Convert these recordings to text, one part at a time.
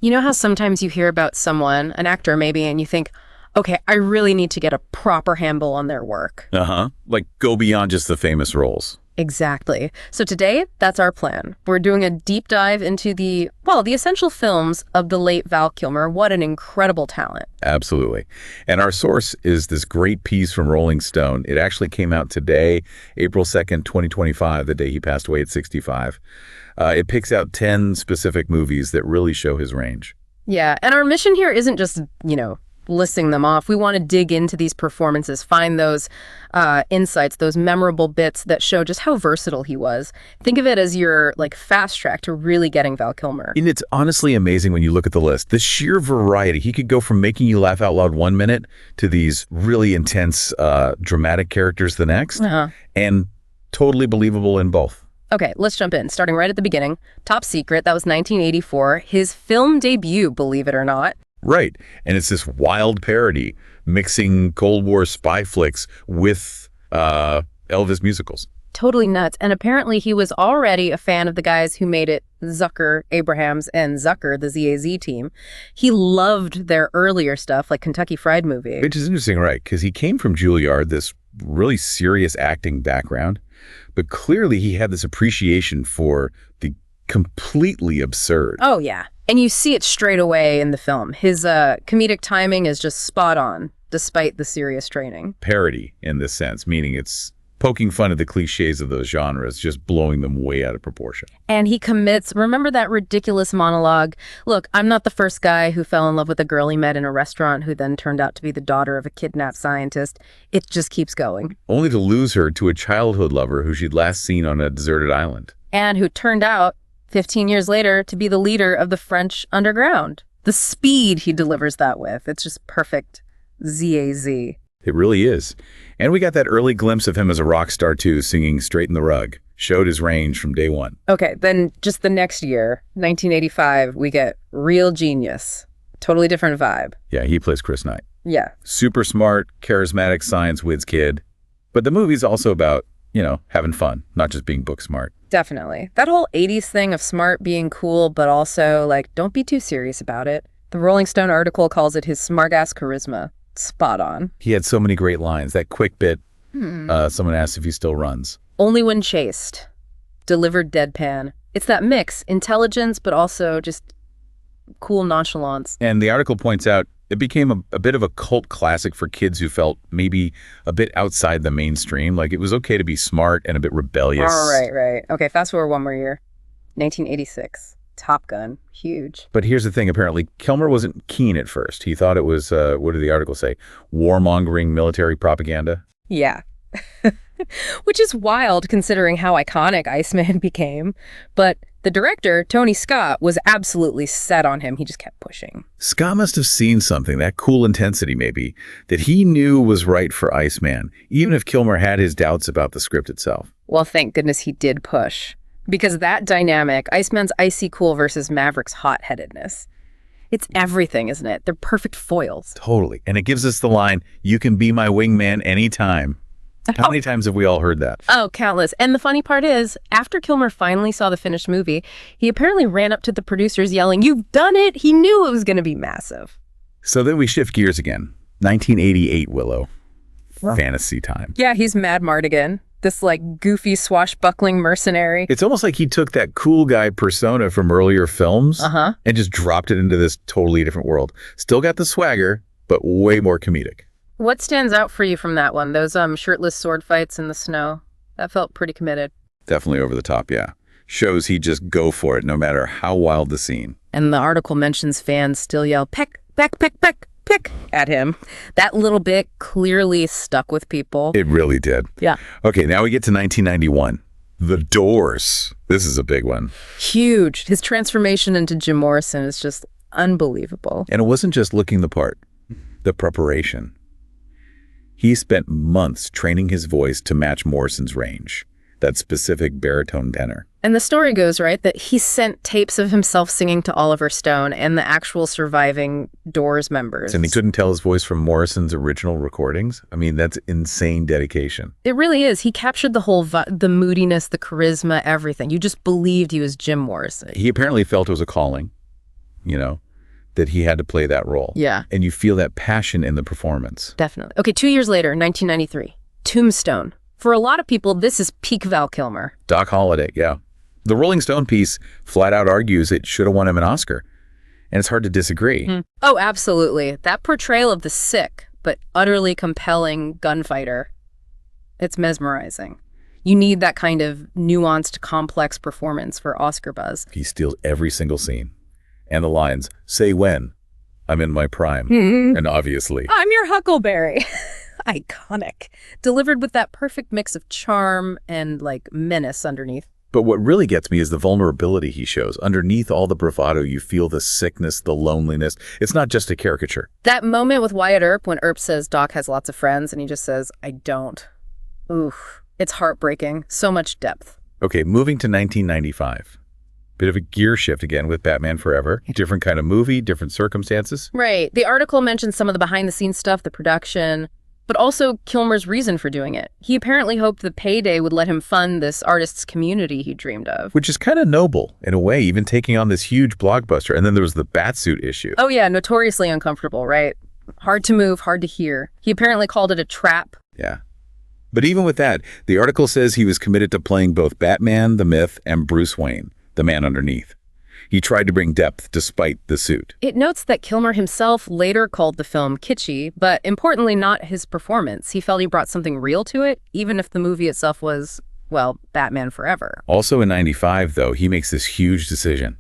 You know how sometimes you hear about someone, an actor maybe, and you think, okay, I really need to get a proper handle on their work. Uh-huh. Like, go beyond just the famous roles. Exactly. So today, that's our plan. We're doing a deep dive into the essential films of the late Val Kilmer. What an incredible talent. Absolutely. And our source is this great piece from Rolling Stone. It actually came out today, April 2nd, 2025, the day he passed away at 65. It picks out 10 specific movies that really show his range. Yeah, and our mission here isn't just, listing them off. We want to dig into these performances, find those insights, those memorable bits that show just how versatile he was. Think of it as your fast track to really getting Val Kilmer. And it's honestly amazing when you look at the list. The sheer variety. He could go from making you laugh out loud one minute to these really intense, dramatic characters the next, and totally believable in both. Okay, let's jump in. Starting right at the beginning. Top Secret, that was 1984. His film debut, believe it or not. Right. And it's this wild parody, mixing Cold War spy flicks with Elvis musicals. Totally nuts. And apparently he was already a fan of the guys who made it, Zucker, Abrahams, and Zucker, the ZAZ team. He loved their earlier stuff, like Kentucky Fried Movie. Which is interesting, right? Because he came from Juilliard, this really serious acting background. But clearly he had this appreciation for the completely absurd. Oh, yeah. And you see it straight away in the film. His comedic timing is just spot on, despite the serious training. Parody in this sense, meaning it's poking fun at the cliches of those genres, just blowing them way out of proportion. And he commits, remember that ridiculous monologue? Look, I'm not the first guy who fell in love with a girl he met in a restaurant who then turned out to be the daughter of a kidnapped scientist. It just keeps going. Only to lose her to a childhood lover who she'd last seen on a deserted island. And who turned out 15 years later to be the leader of the French underground. The speed he delivers that with, it's just perfect ZAZ. It really is. And we got that early glimpse of him as a rock star too, singing Straight in the Rug. Showed his range from day one. Okay, then just the next year, 1985, we get Real Genius. Totally different vibe. Yeah, he plays Chris Knight. Yeah. Super smart, charismatic science whiz kid. But the movie's also about, having fun, not just being book smart. Definitely. That whole 80s thing of smart being cool, but also, don't be too serious about it. The Rolling Stone article calls it his smart-ass charisma. Spot on. He had so many great lines. That quick bit, someone asked if he still runs. Only when chased. Delivered deadpan. It's that mix, intelligence, but also just cool nonchalance. And the article points out it became a bit of a cult classic for kids who felt maybe a bit outside the mainstream. Like, it was okay to be smart and a bit rebellious. Right. Okay, fast forward one more year. 1986. Top Gun. Huge. But here's the thing, apparently. Kilmer wasn't keen at first. He thought it was, what did the article say? Warmongering military propaganda? Yeah. Which is wild considering how iconic Iceman became. But the director, Tony Scott, was absolutely set on him. He just kept pushing. Scott must have seen something, that cool intensity maybe, that he knew was right for Iceman, even if Kilmer had his doubts about the script itself. Well, thank goodness he did push. Because that dynamic, Iceman's icy cool versus Maverick's hot-headedness, it's everything, isn't it? They're perfect foils. Totally. And it gives us the line, "You can be my wingman anytime." How many times have we all heard that? Oh, countless. And the funny part is, after Kilmer finally saw the finished movie, he apparently ran up to the producers yelling, "You've done it!" He knew it was going to be massive. So then we shift gears again. 1988, Willow. Fantasy time. Yeah, he's Mad Mardigan. This goofy swashbuckling mercenary. It's almost like he took that cool guy persona from earlier films and just dropped it into this totally different world. Still got the swagger, but way more comedic. What stands out for you from that one? Those shirtless sword fights in the snow? That felt pretty committed. Definitely over the top, yeah. Shows he just go for it no matter how wild the scene. And the article mentions fans still yell, "Peck, peck, peck, peck, pick," at him. That little bit clearly stuck with people. It really did. Yeah. Okay, now we get to 1991. The Doors. This is a big one. Huge. His transformation into Jim Morrison is just unbelievable. And it wasn't just looking the part, the preparation. He spent months training his voice to match Morrison's range, that specific baritone tenor. And the story goes, right, that he sent tapes of himself singing to Oliver Stone and the actual surviving Doors members. And he couldn't tell his voice from Morrison's original recordings? I mean, that's insane dedication. It really is. He captured the whole, the moodiness, the charisma, everything. You just believed he was Jim Morrison. He apparently felt it was a calling, that he had to play that role. Yeah. And you feel that passion in the performance. Definitely. Okay, 2 years later, 1993, Tombstone. For a lot of people, this is peak Val Kilmer. Doc Holliday, yeah. The Rolling Stone piece flat out argues it should have won him an Oscar. And it's hard to disagree. Oh, absolutely. That portrayal of the sick but utterly compelling gunfighter, it's mesmerizing. You need that kind of nuanced, complex performance for Oscar buzz. He steals every single scene. And the lines, say when, I'm in my prime. And obviously. I'm your Huckleberry. Iconic. Delivered with that perfect mix of charm and, like, menace underneath. But what really gets me is the vulnerability he shows. Underneath all the bravado, you feel the sickness, the loneliness. It's not just a caricature. That moment with Wyatt Earp when Earp says Doc has lots of friends and he just says, I don't. Oof. It's heartbreaking. So much depth. Okay, moving to 1995. Bit of a gear shift again with Batman Forever. Different kind of movie, different circumstances. Right. The article mentions some of the behind-the-scenes stuff, the production, but also Kilmer's reason for doing it. He apparently hoped the payday would let him fund this artist's community he dreamed of. Which is kind of noble, in a way, even taking on this huge blockbuster. And then there was the Batsuit issue. Oh yeah, notoriously uncomfortable, right? Hard to move, hard to hear. He apparently called it a trap. Yeah. But even with that, the article says he was committed to playing both Batman, the myth, and Bruce Wayne, the man underneath. He tried to bring depth despite the suit. It notes that Kilmer himself later called the film kitschy, but importantly not his performance. He felt he brought something real to it, even if the movie itself was, well, Batman Forever. Also in 95, though, he makes this huge decision.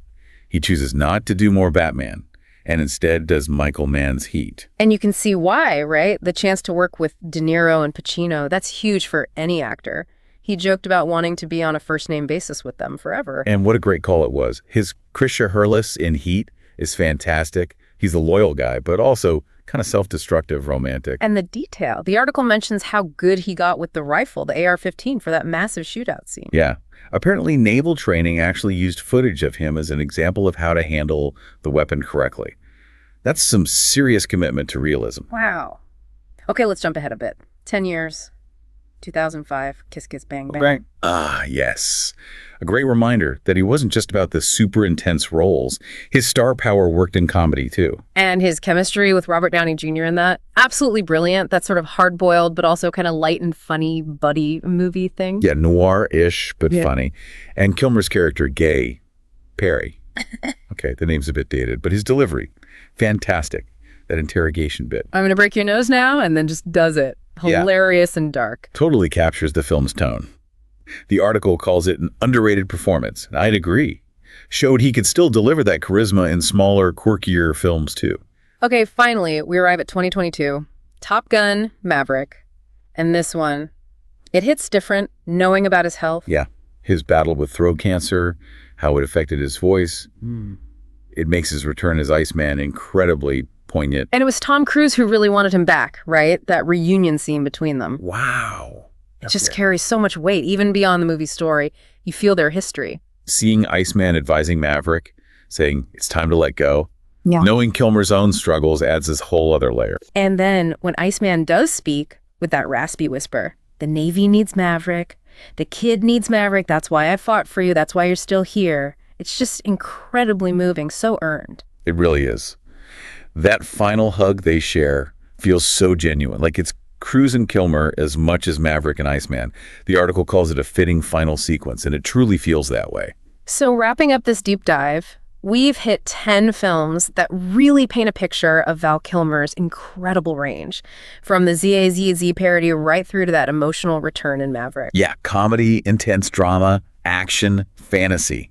He chooses not to do more Batman, and instead does Michael Mann's Heat. And you can see why, right? The chance to work with De Niro and Pacino, that's huge for any actor. He joked about wanting to be on a first-name basis with them forever. And what a great call it was. His Krisha Hurlis in Heat is fantastic. He's a loyal guy, but also kind of self-destructive, romantic. And the detail. The article mentions how good he got with the rifle, the AR-15, for that massive shootout scene. Yeah. Apparently, naval training actually used footage of him as an example of how to handle the weapon correctly. That's some serious commitment to realism. Wow. Okay, let's jump ahead a bit. 10 years. 2005, Kiss Kiss Bang Bang. Bang. Ah, yes. A great reminder that he wasn't just about the super intense roles. His star power worked in comedy, too. And his chemistry with Robert Downey Jr. in that, absolutely brilliant. That sort of hard-boiled, but also kind of light and funny buddy movie thing. Yeah, noir-ish, but funny. And Kilmer's character, Gay Perry. Okay, the name's a bit dated, but his delivery, fantastic. That interrogation bit. I'm going to break your nose now, and then just does it. Hilarious and dark. Totally captures the film's tone. The article calls it an underrated performance, and I'd agree. Showed he could still deliver that charisma in smaller, quirkier films, too. Okay, finally, we arrive at 2022. Top Gun, Maverick. And this one, it hits different, knowing about his health. Yeah, his battle with throat cancer, how it affected his voice. It makes his return as Iceman incredibly poignant. And it was Tom Cruise who really wanted him back, right? That reunion scene between them. Wow. It just carries so much weight, even beyond the movie story. You feel their history. Seeing Iceman advising Maverick, saying it's time to let go. Yeah. Knowing Kilmer's own struggles adds this whole other layer. And then when Iceman does speak with that raspy whisper, the Navy needs Maverick, the kid needs Maverick, that's why I fought for you, that's why you're still here. It's just incredibly moving, so earned. It really is. That final hug they share feels so genuine, like it's Cruise and Kilmer as much as Maverick and Iceman. The article calls it a fitting final sequence, and it truly feels that way. So wrapping up this deep dive, we've hit 10 films that really paint a picture of Val Kilmer's incredible range, from the ZAZZ parody right through to that emotional return in Maverick. Yeah, comedy, intense drama, action, fantasy.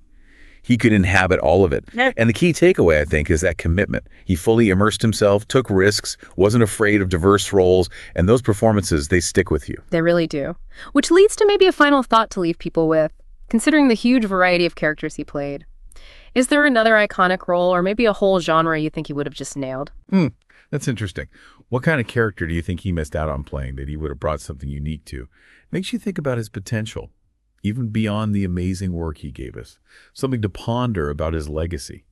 He could inhabit all of it. And the key takeaway, I think, is that commitment. He fully immersed himself, took risks, wasn't afraid of diverse roles, and those performances, they stick with you. They really do. Which leads to maybe a final thought to leave people with, considering the huge variety of characters he played. Is there another iconic role, or maybe a whole genre you think he would have just nailed? That's interesting. What kind of character do you think he missed out on playing that he would have brought something unique to? Makes you think about his potential, even beyond the amazing work he gave us. Something to ponder about his legacy.